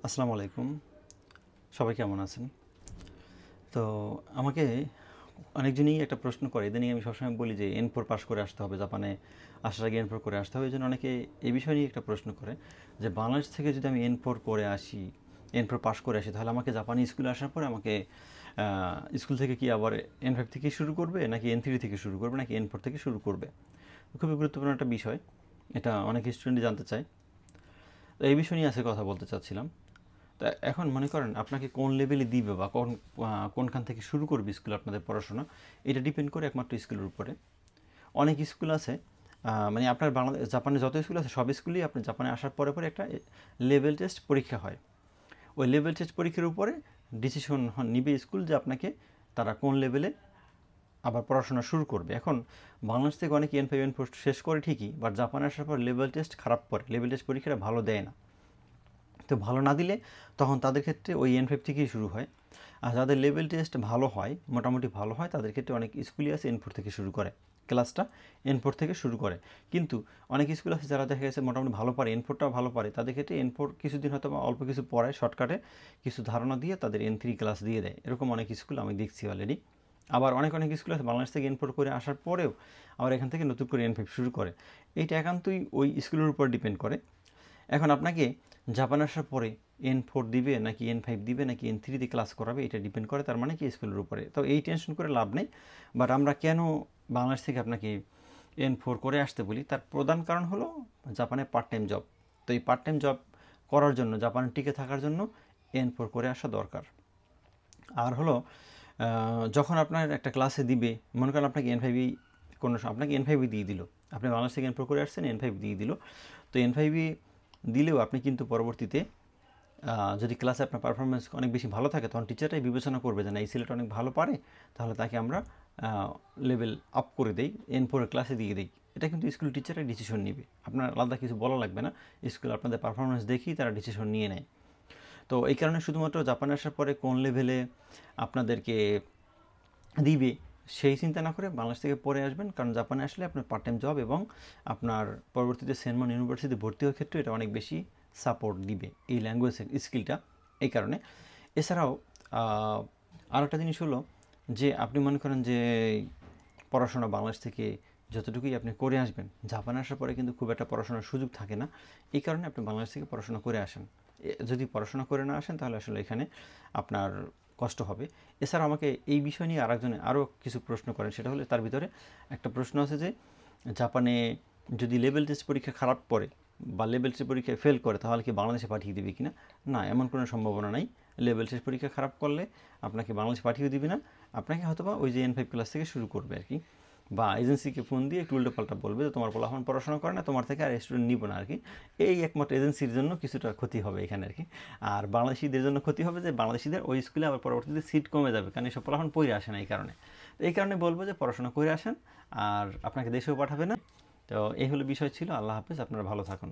আসসালামু আলাইকুম। সবাই কেমন আছেন? তো আমাকে অনেকজনই একটা প্রশ্ন করে, ইদানিং আমি সবসময় বলি যে N4 পাস করে আসতে হবে, জাপানে আসার আগে N4 করে আসতে হবে। এই জন্য অনেকে এই বিষয় নিয়ে একটা প্রশ্ন করে যে বাংলাদেশ থেকে যদি আমি N4 করে আসি, N4 পাস করে আসি, তাহলে আমাকে জাপানি স্কুলে আসার পরে আমাকে স্কুল থেকে কি আবার N5 থেকে শুরু করবে, নাকি N3 থেকে শুরু করবে, নাকি N4 থেকে শুরু করবে? খুবই গুরুত্বপূর্ণ একটা বিষয়, এটা অনেক স্টুডেন্টই জানতে চায়। তো এই বিষয় নিয়ে আজকে কথা বলতে চাচ্ছিলাম। তা এখন মনে করেন আপনাকে কোন লেভেলে দিবে বা কোনখান থেকে শুরু করবে স্কুল আপনাদের পড়াশোনা, এটা ডিপেন্ড করে একমাত্র স্কুলের উপরে। অনেক স্কুল আছে, মানে আপনার বাংলাদেশ জাপানে যত স্কুল আছে সব স্কুলেই আপনি জাপানে আসার পরে পরে একটা লেভেল টেস্ট পরীক্ষা হয়। ওই লেভেল টেস্ট পরীক্ষার উপরে ডিসিশন নিবে স্কুল যে আপনাকে তারা কোন লেভেলে আবার পড়াশোনা শুরু করবে। এখন বাংলাদেশ থেকে অনেকে N5 N4 শেষ করে ঠিকই, বাট জাপানে আসার পর লেভেল টেস্ট খারাপ করে, লেভেল টেস্ট পরীক্ষাটা ভালো দেয় না। তো ভালো না দিলে তখন তাদের ক্ষেত্রে ওই N5 থেকেই শুরু হয়। আর যাদের লেভেল টেস্ট ভালো হয়, মোটামুটি ভালো হয়, তাদের ক্ষেত্রে অনেক স্কুলই আছে N4 থেকে শুরু করে, ক্লাসটা N4 থেকে শুরু করে। কিন্তু অনেক স্কুল আছে যারা দেখা গেছে মোটামুটি ভালো পারে, N4টাও ভালো পারে, তাদের ক্ষেত্রে N4 কিছুদিন হয়তো অল্প কিছু পড়ায় শর্টকাটে কিছু ধারণা দিয়ে তাদের N3 ক্লাস দিয়ে দেয়। এরকম অনেক স্কুল আমি দেখছি অলরেডি। আবার অনেক অনেক স্কুল আছে বাংলাদেশ থেকে N4 করে আসার পরেও আবার এখান থেকে নতুন করে N5 শুরু করে। এইটা একান্তই ওই স্কুলের উপর ডিপেন্ড করে। এখন আপনাকে জাপান আসার পরে N4 দিবে নাকি N5 দিবে নাকি N3 ক্লাস করাবে, এটা ডিপেন্ড করে তার মানে কি স্কুলের উপরে। তো এই টেনশন করে লাভ নেই। বাট আমরা কেন বাংলাদেশ থেকে আপনাকে N4 করে আসতে বলি, তার প্রধান কারণ হলো জাপানে পার্ট টাইম জব। তো এই পার্ট টাইম জব করার জন্য, জাপানে টিকে থাকার জন্য N4 করে আসা দরকার। আর হলো যখন আপনার একটা ক্লাসে দিবে, মনে করেন আপনাকে N5 আপনাকে N5 দিয়ে দিল, আপনি বাংলাদেশ থেকে N4 করে আসছেন, N5 দিয়ে দিল। তো N5 দিলেও আপনি কিন্তু পরবর্তীতে যদি ক্লাসে আপনার পারফরমেন্স অনেক বেশি ভালো থাকে, তখন টিচারটাই বিবেচনা করবে যে না, এই ছেলেটা অনেক ভালো পারে, তাহলে তাকে আমরা লেভেল আপ করে দেই, N4 ক্লাসে দিয়ে দিই। এটা কিন্তু স্কুল টিচারই ডিসিশন নেবে, আপনার আলাদা কিছু বলা লাগবে না। স্কুল আপনাদের পারফরমেন্স দেখেই তারা ডিসিশন নিয়ে নেয়। তো এই কারণে শুধুমাত্র জাপানে আসার পরে কোন লেভেলে আপনাদেরকে দিবে সেই চিন্তা না করে বাংলাদেশ থেকে পড়ে আসবেন, কারণ জাপানে আসলে আপনার পার্ট টাইম জব এবং আপনার পরবর্তীতে সেনমন ইউনিভার্সিটি ভর্তি হওয়ার ক্ষেত্রে এটা অনেক বেশি সাপোর্ট দিবে এই ল্যাঙ্গুয়েজ স্কিলটা। এই কারণে এছাড়াও আর একটা জিনিস হলো যে আপনি মনে করেন যে পড়াশোনা বাংলাদেশ থেকে যতটুকুই আপনি করে আসবেন, জাপানে আসার পরে কিন্তু খুব একটা পড়াশোনার সুযোগ থাকে না। এই কারণে আপনি বাংলাদেশ থেকে পড়াশোনা করে আসেন। যদি পড়াশোনা করে না আসেন তাহলে আসলে এখানে আপনার কষ্ট হবে। এছাড়া আমাকে এই বিষয় নিয়ে আরেকজনে আরও কিছু প্রশ্ন করেন, সেটা হলে তার ভিতরে একটা প্রশ্ন আছে যে জাপানে যদি লেভেল টেস্ট পরীক্ষা খারাপ করে বা লেভেল টেস্ট পরীক্ষায় ফেল করে, তাহলে কি বাংলাদেশে পাঠিয়ে দেবে কিনা? না, এমন কোনো সম্ভাবনা নাই। লেভেল টেস্ট পরীক্ষা খারাপ করলে আপনাকে বাংলাদেশে পাঠিয়ে দিবে না, আপনাকে হয়তোবা ওই যে N5 ক্লাস থেকে শুরু করবে আর কি, বা এজেন্সিকে ফোন দিয়ে একটু উল্টোপাল্টা বলবে যে তোমার পোলাপান পড়াশোনা করে না, তোমার থেকে আর স্টুডেন্ট নিব না আর কি। এই একমাত্র এজেন্সির জন্য কিছুটা ক্ষতি হবে এখানে আর কি। আর বাংলাদেশিদের জন্য ক্ষতি হবে যে বাংলাদেশিদের ওই স্কুলে আবার পরবর্তীতে সিট কমে যাবে, কারণ এইসব পোলাপান পড়ে আসে না এই কারণে। তো এই কারণে বলবো যে পড়াশোনা করে আসেন, আর আপনাকে দেশেও পাঠাবে না। তো এই হলো বিষয় ছিল। আল্লাহ হাফেজ, আপনারা ভালো থাকুন।